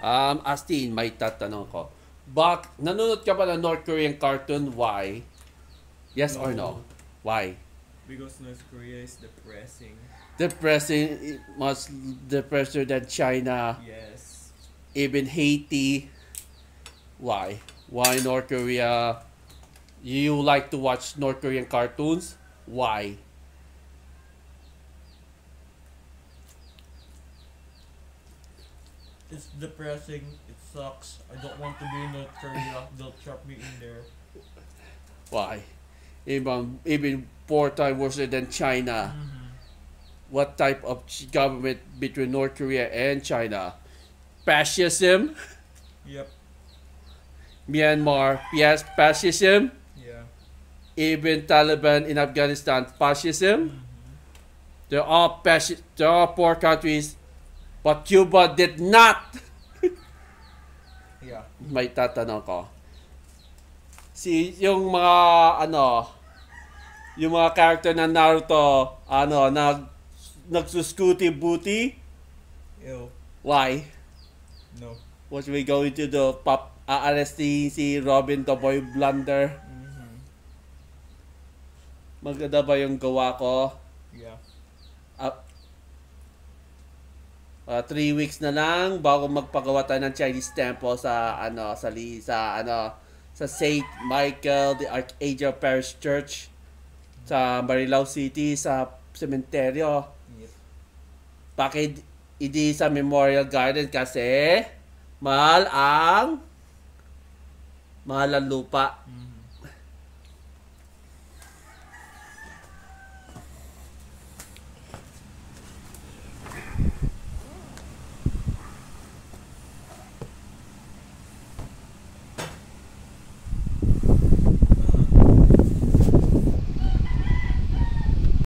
Astin, may tatanong ko. Nanonood ka ba ng North Korean cartoon? Why? Yes or no? Why? Because North Korea is depressing. Depressing, much depressing than China, Yes. even Haiti. Why? Why North Korea? You like to watch North Korean cartoons? Why? It's depressing. It sucks. I don't want to be in North Korea. They'll trap me in there. Why? Even 4 times worse than China. Mm-hmm. What type of government between North Korea and China? Fascism? Yep. Myanmar, yes, fascism. Yeah. Even Taliban in Afghanistan, fascism. Mm-hmm. They're all they're all poor countries, but Cuba did not. Yeah. May tatanong ko. Yung mga yung mga character ng Naruto, nagsuskuti booty. Ew. Why? No. What we going to do? Arresting si Robin the Boy Blunder. Mm-hmm. Maganda ba yung gawa ko? Yeah. 3 weeks na lang bago magpagawa tayo ng Chinese temple sa Saint Michael the Archangel Parish Church sa Marilao City sa sementeryo. Yep. Bakit hindi sa Memorial Garden? Kasi mahal ang lupa. Mm-hmm.